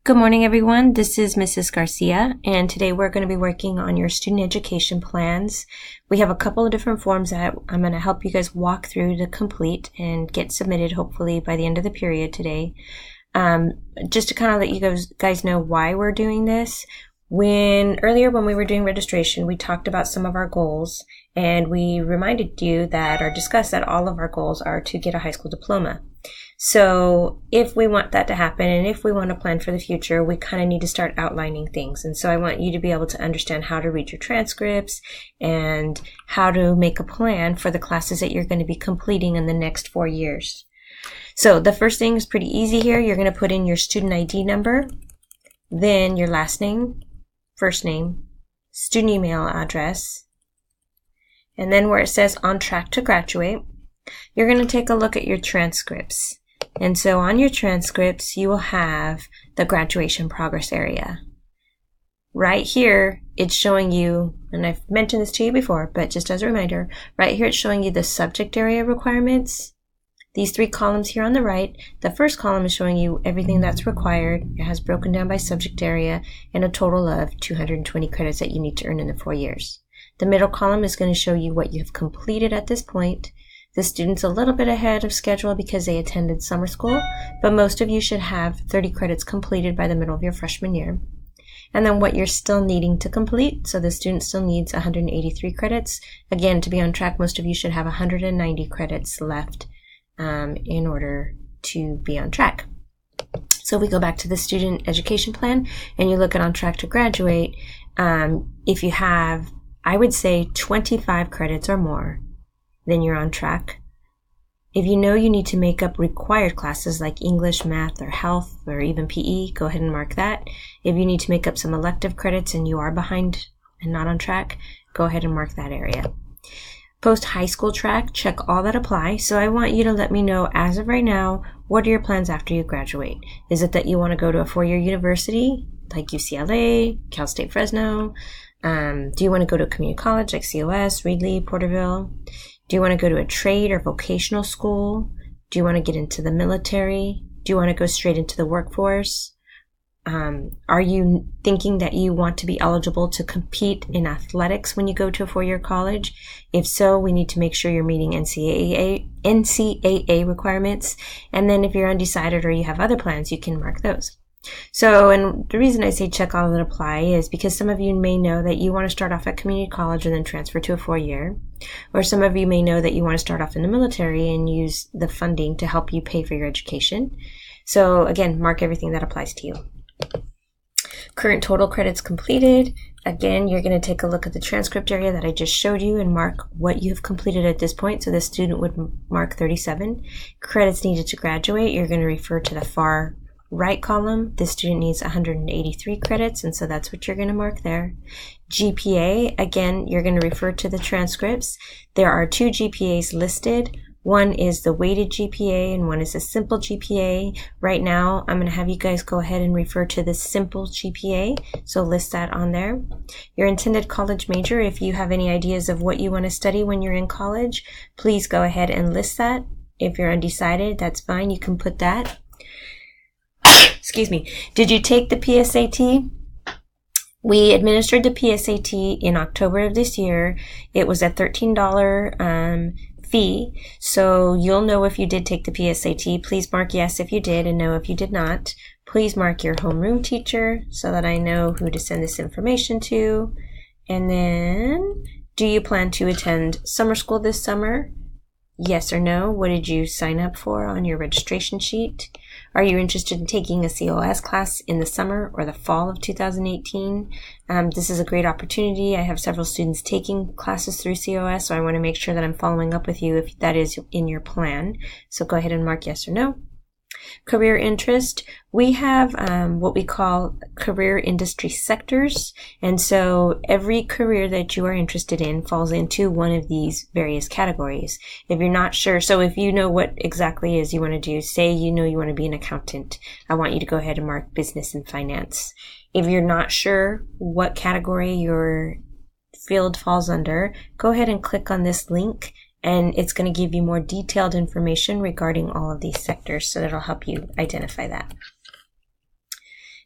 Good morning, everyone. This is Mrs. Garcia, and today we're going to be working on your student education plans. We have a couple of different forms that I'm going to help you guys walk through to complete and get submitted hopefully by the end of the period today. Just to kind of let you guys know why we're doing this. Earlier when we were doing registration, we talked about some of our goals, and we reminded you that or discussed that all of our goals are to get a high school diploma. So if we want that to happen and if we want to plan for the future, we kind of need to start outlining things. And so I want you to be able to understand how to read your transcripts and how to make a plan for the classes that you're going to be completing in the next 4 years. So the first thing is pretty easy here. You're going to put in your student ID number, then your last name, first name, student email address, and then where it says on track to graduate, you're going to take a look at your transcripts. And so on your transcripts, you will have the graduation progress area. Right here, it's showing you, and I've mentioned this to you before, but just as a reminder, right here it's showing you the subject area requirements. These 3 columns here on the right, the first column is showing you everything that's required. It has broken down by subject area and a total of 220 credits that you need to earn in the 4 years. The middle column is going to show you what you have completed at this point. The student's a little bit ahead of schedule because they attended summer school, but most of you should have 30 credits completed by the middle of your freshman year. And then what you're still needing to complete, so the student still needs 183 credits. Again, to be on track, most of you should have 190 credits left in order to be on track. So if we go back to the student education plan and you look at on track to graduate, if you have, I would say 25 credits or more, then you're on track. If you know you need to make up required classes like English, math, or health, or even PE, go ahead and mark that. If you need to make up some elective credits and you are behind and not on track, go ahead and mark that area. Post high school track, check all that apply. So I want you to let me know as of right now, what are your plans after you graduate? Is it that you want to go to a 4-year university like UCLA, Cal State Fresno? Do you want to go to a community college like COS, Reedley, Porterville? Do you want to go to a trade or vocational school? Do you want to get into the military? Do you want to go straight into the workforce? Are you thinking that you want to be eligible to compete in athletics when you go to a 4-year college? If so, we need to make sure you're meeting NCAA requirements. And then if you're undecided or you have other plans, you can mark those. So, and the reason I say check all that apply is because some of you may know that you want to start off at community college and then transfer to a 4-year. Or some of you may know that you want to start off in the military and use the funding to help you pay for your education. So again, mark everything that applies to you. Current total credits completed. Again, you're going to take a look at the transcript area that I just showed you and mark what you have completed at this point. So the student would mark 37. Credits needed to graduate, you're going to refer to the far right column. This student needs 183 credits, and so that's what you're going to mark there. GPA, again, you're going to refer to the transcripts. There are 2 GPAs listed. One is the weighted GPA and one is a simple GPA. Right now, I'm going to have you guys go ahead and refer to the simple GPA. So list that on there. Your intended college major, if you have any ideas of what you want to study when you're in college, please go ahead and list that. If you're undecided, that's fine. You can put that. Excuse me. Did you take the PSAT? We administered the PSAT in October of this year. It was a $13 fee, so you'll know if you did take the PSAT. Please mark yes if you did and no if you did not. Please mark your homeroom teacher so that I know who to send this information to. And then, do you plan to attend summer school this summer? Yes or no? What did you sign up for on your registration sheet? Are you interested in taking a COS class in the summer or the fall of 2018? This is a great opportunity. I have several students taking classes through COS, so I want to make sure that I'm following up with you if that is in your plan. So go ahead and mark yes or no. Career interest, we have what we call career industry sectors, and so every career that you are interested in falls into one of these various categories. If you're not sure, so if you know what exactly is you want to do, say you know you want to be an accountant, I want you to go ahead and mark business and finance. If you're not sure what category your field falls under, go ahead and click on this link and it's going to give you more detailed information regarding all of these sectors, so that'll help you identify that.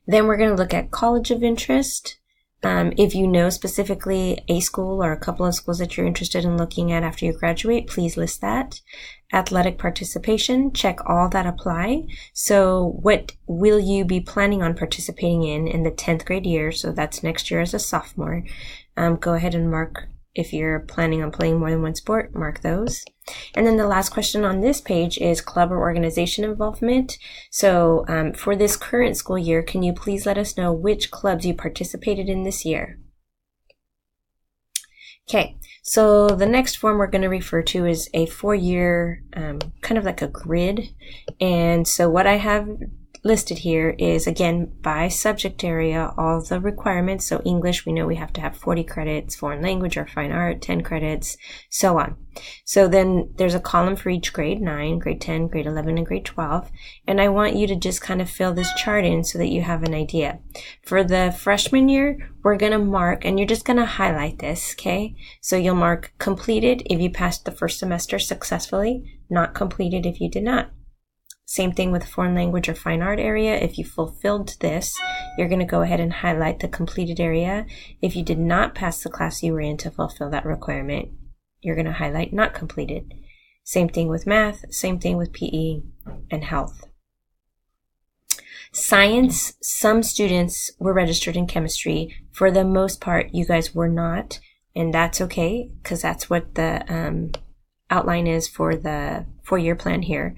Then we're going to look at college of interest. If you know specifically a school or a couple of schools that you're interested in looking at after you graduate, please list that. Athletic participation, check all that apply. So what will you be planning on participating in the 10th grade year? So that's next year as a sophomore. Go ahead and mark. If you're planning on playing more than one sport, mark those. And then the last question on this page is club or organization involvement. So for this current school year, can you please let us know which clubs you participated in this year? Okay, so the next form we're going to refer to is a 4-year, kind of like a grid. And so what I have listed here is, again, by subject area, all the requirements. So English, we know we have to have 40 credits, foreign language or fine art, 10 credits, so on. So then there's a column for each grade, 9, grade 10, grade 11, and grade 12. And I want you to just kind of fill this chart in so that you have an idea. For the freshman year, we're going to mark, and you're just going to highlight this, okay? So you'll mark completed if you passed the first semester successfully, not completed if you did not. Same thing with foreign language or fine art area. If you fulfilled this, you're going to go ahead and highlight the completed area. If you did not pass the class you were in to fulfill that requirement, you're going to highlight not completed. Same thing with math, same thing with PE and health. Science, some students were registered in chemistry. For the most part, you guys were not, and that's okay, because that's what the outline is for the 4-year plan here.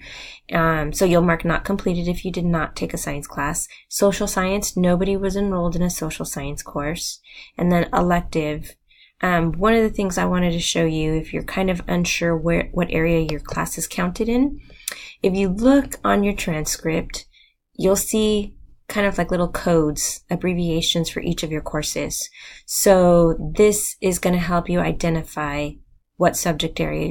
So you'll mark not completed if you did not take a science class. Social science, nobody was enrolled in a social science course. And then elective. One of the things I wanted to show you, if you're kind of unsure what area your class is counted in, if you look on your transcript, you'll see kind of like little codes, abbreviations for each of your courses. So this is going to help you identify what subject area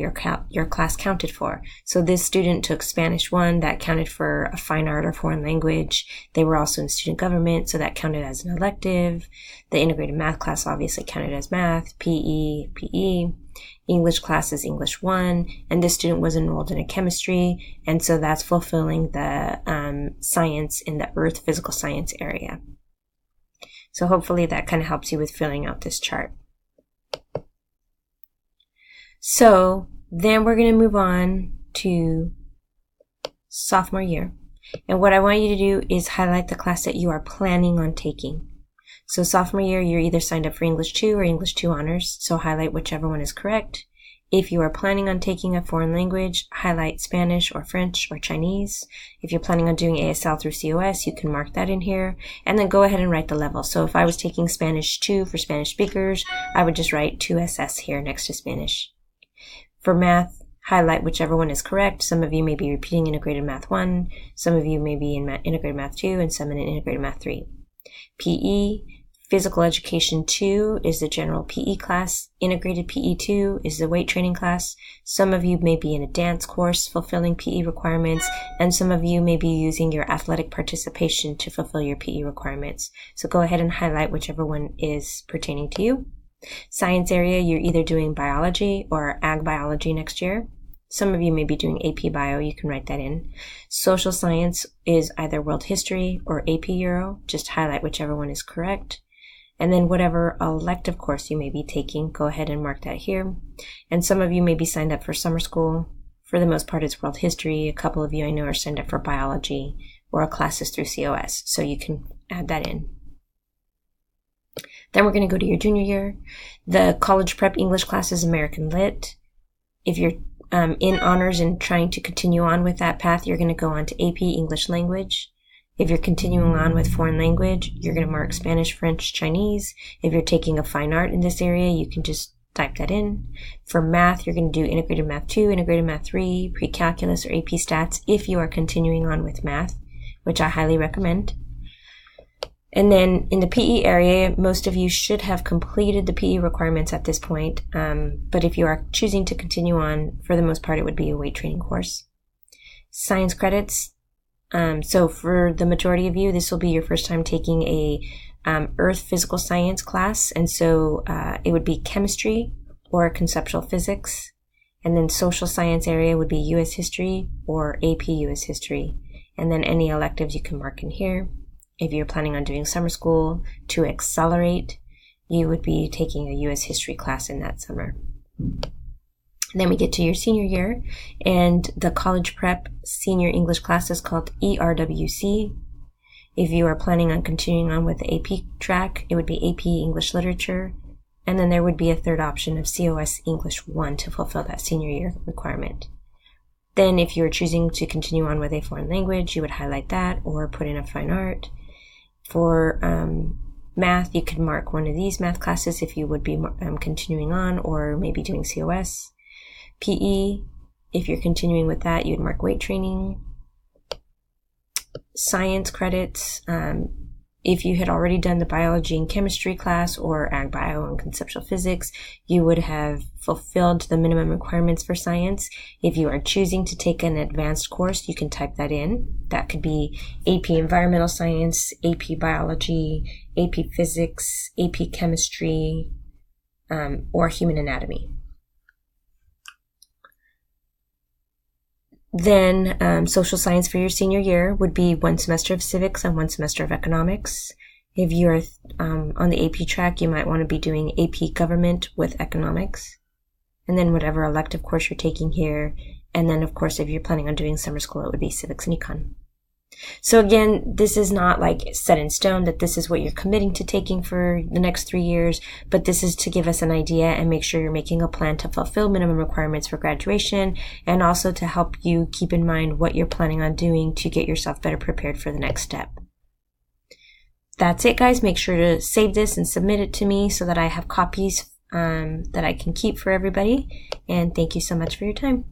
your class counted for. So this student took Spanish 1, that counted for a fine art or foreign language. They were also in student government, so that counted as an elective. The integrated math class obviously counted as math, PE. English class is English 1, and this student was enrolled in a chemistry, and so that's fulfilling the science in the earth physical science area. So hopefully that kind of helps you with filling out this chart. So then we're going to move on to sophomore year. And what I want you to do is highlight the class that you are planning on taking. So sophomore year, you're either signed up for English 2 or English 2 honors. So highlight whichever one is correct. If you are planning on taking a foreign language, highlight Spanish or French or Chinese. If you're planning on doing ASL through COS, you can mark that in here. And then go ahead and write the level. So if I was taking Spanish 2 for Spanish speakers, I would just write 2SS here next to Spanish. For math, highlight whichever one is correct. Some of you may be repeating integrated math 1, some of you may be in integrated math 2, and some in integrated math 3. PE, physical education 2 is the general PE class. Integrated PE 2 is the weight training class. Some of you may be in a dance course fulfilling PE requirements, and some of you may be using your athletic participation to fulfill your PE requirements. So go ahead and highlight whichever one is pertaining to you. Science area, you're either doing biology or ag biology next year. Some of you may be doing AP Bio, you can write that in. Social science is either world history or AP Euro, just highlight whichever one is correct. And then whatever elective course you may be taking, go ahead and mark that here. And some of you may be signed up for summer school. For the most part, it's world history. A couple of you I know are signed up for biology or classes through COS, so you can add that in. Then we're going to go to your junior year. The college prep English class is American Lit. If you're in honors and trying to continue on with that path, you're going to go on to AP English Language. If you're continuing on with foreign language, you're going to mark Spanish, French, Chinese. If you're taking a fine art in this area, you can just type that in. For math, you're going to do integrated math 2, integrated math 3, pre-calculus or AP stats if you are continuing on with math, which I highly recommend. And then in the PE area, most of you should have completed the PE requirements at this point. But if you are choosing to continue on, for the most part, it would be a weight training course. Science credits. So for the majority of you, this will be your first time taking a earth physical science class. And so it would be chemistry or conceptual physics. And then social science area would be US history or AP US history. And then any electives you can mark in here. If you're planning on doing summer school to accelerate, you would be taking a U.S. history class in that summer. Then we get to your senior year, and the college prep senior English class is called ERWC. If you are planning on continuing on with the AP track, it would be AP English Literature. And then there would be a third option of COS English 1 to fulfill that senior year requirement. Then if you are choosing to continue on with a foreign language, you would highlight that or put in a fine art. For math, you could mark one of these math classes if you would be continuing on or maybe doing COS. PE, if you're continuing with that, you'd mark weight training. Science credits, if you had already done the biology and chemistry class or ag bio and conceptual physics, you would have fulfilled the minimum requirements for science. If you are choosing to take an advanced course, you can type that in. That could be AP environmental science, AP biology, AP physics, AP chemistry, or human anatomy. Then social science for your senior year would be 1 semester of civics and 1 semester of economics. If you're on the AP track, you might want to be doing AP government with economics. And then whatever elective course you're taking here. And then, of course, if you're planning on doing summer school, it would be civics and econ. So again, this is not like set in stone that this is what you're committing to taking for the next 3 years, but this is to give us an idea and make sure you're making a plan to fulfill minimum requirements for graduation, and also to help you keep in mind what you're planning on doing to get yourself better prepared for the next step. That's it, guys. Make sure to save this and submit it to me so that I have copies that I can keep for everybody. And thank you so much for your time.